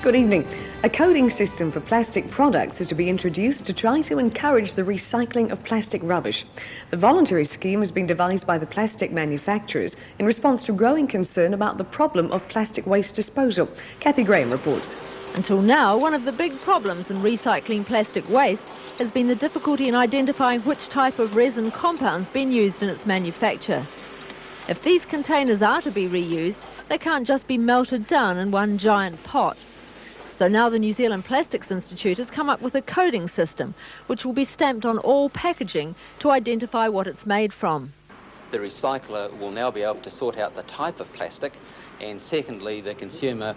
Good evening. A coding system for plastic products is to be introduced to try to encourage the recycling of plastic rubbish. The voluntary scheme has been devised by the plastic manufacturers in response to growing concern about the problem of plastic waste disposal. Kathy Graham reports. Until now, one of the big problems in recycling plastic waste has been the difficulty in identifying which type of resin compound's been used in its manufacture. If these containers are to be reused, they can't just be melted down in one giant pot. So now the New Zealand Plastics Institute has come up with a coding system which will be stamped on all packaging to identify what it's made from. The recycler will now be able to sort out the type of plastic, and secondly, the consumer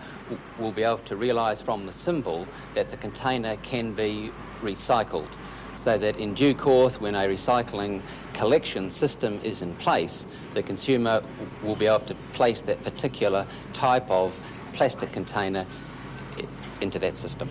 will be able to realise from the symbol that the container can be recycled, so that in due course, when a recycling collection system is in place, the consumer will be able to place that particular type of plastic container into that system.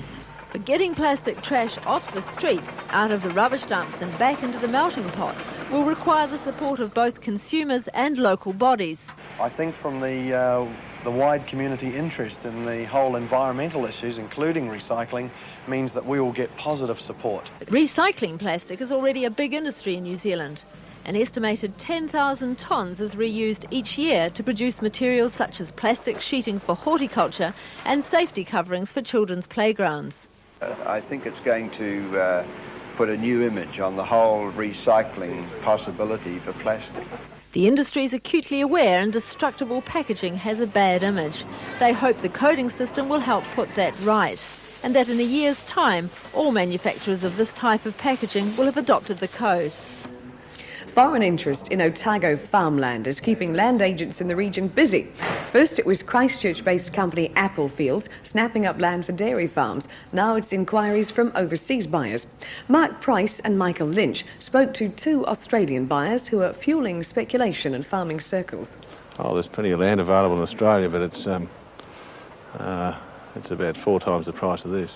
But getting plastic trash off the streets, out of the rubbish dumps and back into the melting pot will require the support of both consumers and local bodies. I think from the wide community interest in the whole environmental issues, including recycling, means that we will get positive support. Recycling plastic is already a big industry in New Zealand. An estimated 10,000 tonnes is reused each year to produce materials such as plastic sheeting for horticulture and safety coverings for children's playgrounds. I think it's going to put a new image on the whole recycling possibility for plastic. The industry is acutely aware indestructible packaging has a bad image. They hope the coding system will help put that right, and that in a year's time, all manufacturers of this type of packaging will have adopted the code. Foreign interest in Otago Farmland is keeping land agents in the region busy. First it was Christchurch-based company Applefields snapping up land for dairy farms. Now it's inquiries from overseas buyers. Mark Price and Michael Lynch spoke to two Australian buyers who are fueling speculation in farming circles. Oh, there's plenty of land available in Australia, but it's about 4 times the price of this.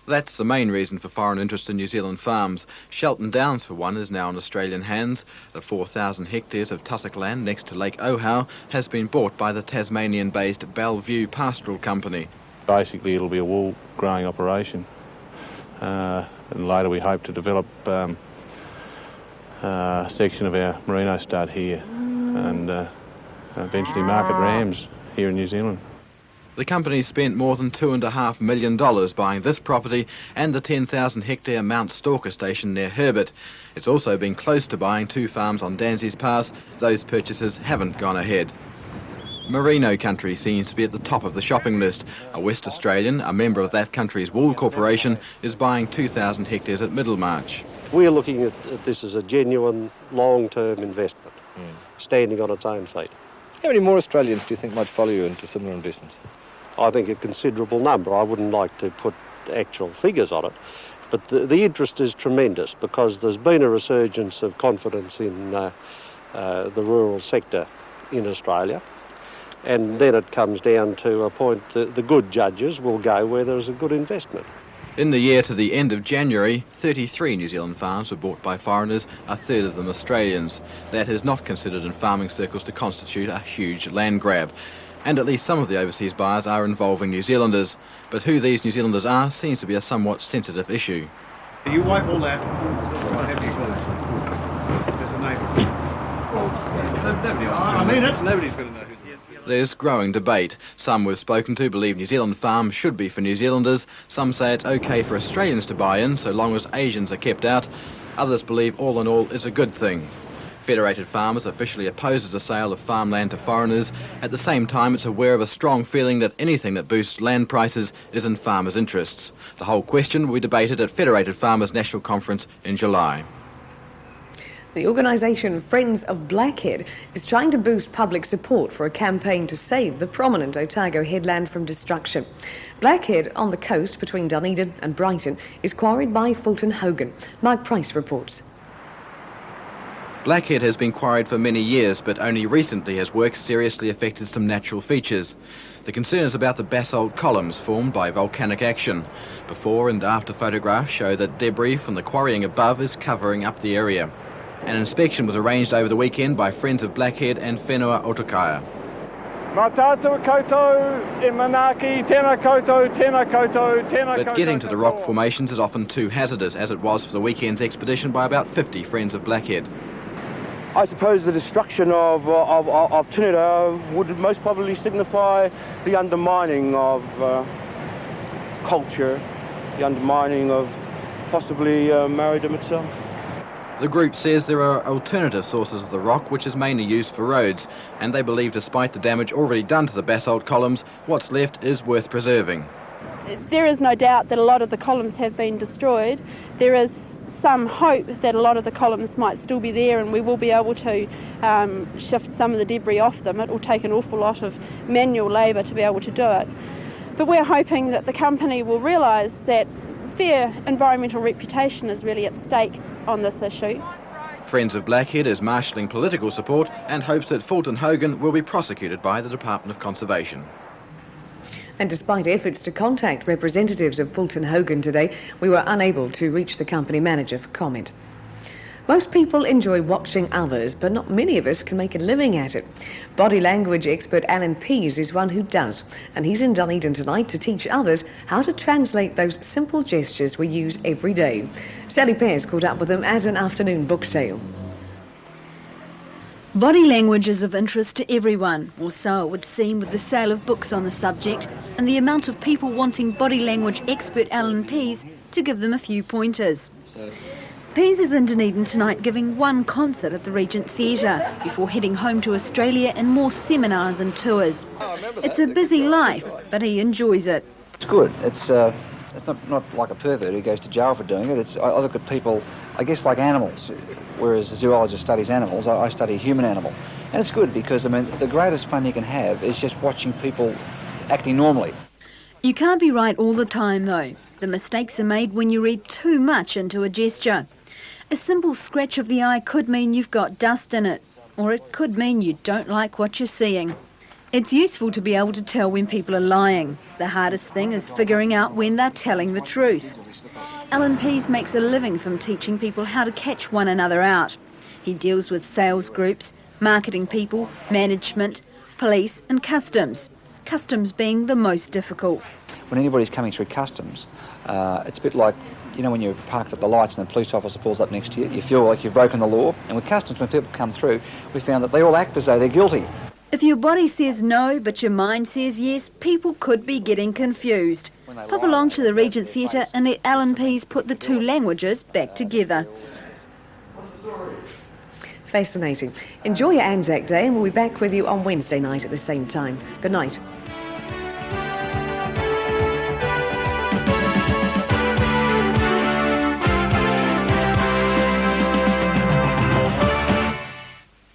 That's the main reason for foreign interest in New Zealand farms. Shelton Downs, for one, is now in Australian hands. The 4,000 hectares of tussock land next to Lake Ohau has been bought by the Tasmanian-based Bellevue Pastoral Company. Basically, it'll be a wool growing operation. And later we hope to develop a section of our merino stud here and eventually market rams here in New Zealand. The company spent more than $2.5 million buying this property and the 10,000 hectare Mount Stalker station near Herbert. It's also been close to buying 2 farms on Danzies Pass. Those purchases haven't gone ahead. Merino country seems to be at the top of the shopping list. A West Australian, a member of that country's wool corporation, is buying 2,000 hectares at Middlemarch. We're looking at this as a genuine long-term investment, standing on its own feet. How many more Australians do you think might follow you into similar investments? I think a considerable number. I wouldn't like to put actual figures on it, but the interest is tremendous because there's been a resurgence of confidence in the rural sector in Australia, and then it comes down to a point that the good judges will go where there's a good investment. In the year to the end of January, 33 New Zealand farms were bought by foreigners, a third of them Australians. That is not considered in farming circles to constitute a huge land grab. And at least some of the overseas buyers are involving New Zealanders. But who these New Zealanders are seems to be a somewhat sensitive issue. You wipe all that. What have you got? There's a neighbour. Well, I mean it. Nobody's going to know who. There's growing debate. Some we've spoken to believe New Zealand farms should be for New Zealanders. Some say it's okay for Australians to buy in so long as Asians are kept out. Others believe all in all it's a good thing. Federated Farmers officially opposes the sale of farmland to foreigners. At the same time, it's aware of a strong feeling that anything that boosts land prices is in farmers' interests. The whole question will be debated at Federated Farmers' National Conference in July. The organisation Friends of Blackhead is trying to boost public support for a campaign to save the prominent Otago headland from destruction. Blackhead, on the coast between Dunedin and Brighton, is quarried by Fulton Hogan. Mark Price reports. Blackhead has been quarried for many years, but only recently has work seriously affected some natural features. The concern is about the basalt columns formed by volcanic action. Before and after photographs show that debris from the quarrying above is covering up the area. An inspection was arranged over the weekend by Friends of Blackhead and Whenua Otakaya. Mā tātou koutou, e manaaki, tēnā koutou, tēnā koutou, tēnā koutou. But getting to the rock formations is often too hazardous, as it was for the weekend's expedition by about 50 friends of Blackhead. I suppose the destruction of Tinera would most probably signify the undermining of culture, the undermining of possibly Marydom itself. The group says there are alternative sources of the rock which is mainly used for roads, and they believe despite the damage already done to the basalt columns, what's left is worth preserving. There is no doubt that a lot of the columns have been destroyed. There is some hope that a lot of the columns might still be there and we will be able to shift some of the debris off them. It will take an awful lot of manual labour to be able to do it. But we're hoping that the company will realise that their environmental reputation is really at stake on this issue. Friends of Blackhead is marshalling political support and hopes that Fulton Hogan will be prosecuted by the Department of Conservation. And despite efforts to contact representatives of Fulton Hogan today, we were unable to reach the company manager for comment. Most people enjoy watching others, but not many of us can make a living at it. Body language expert Alan Pease is one who does, and he's in Dunedin tonight to teach others how to translate those simple gestures we use every day. Sally Pears caught up with him at an afternoon book sale. Body language is of interest to everyone, or so it would seem with the sale of books on the subject and the amount of people wanting body language expert Alan Pease to give them a few pointers. Pease is in Dunedin tonight giving one concert at the Regent Theatre before heading home to Australia and more seminars and tours. It's a busy life, but he enjoys it. It's good. It's not like a pervert who goes to jail for doing it. I look at people, I guess, like animals. Whereas a zoologist studies animals, I study a human animal. And it's good because, I mean, the greatest fun you can have is just watching people acting normally. You can't be right all the time, though. The mistakes are made when you read too much into a gesture. A simple scratch of the eye could mean you've got dust in it, or it could mean you don't like what you're seeing. It's useful to be able to tell when people are lying. The hardest thing is figuring out when they're telling the truth. Alan Pease makes a living from teaching people how to catch one another out. He deals with sales groups, marketing people, management, police and customs. Customs being the most difficult. When anybody's coming through customs, it's a bit like, you know, when you're parked at the lights and the police officer pulls up next to you, you feel like you've broken the law. And with customs, when people come through, we found that they all act as though they're guilty. If your body says no, but your mind says yes, people could be getting confused. Pop along to the Regent Theatre and let Alan Pease put the two languages back together. Fascinating. Enjoy your Anzac Day and we'll be back with you on Wednesday night at the same time. Good night.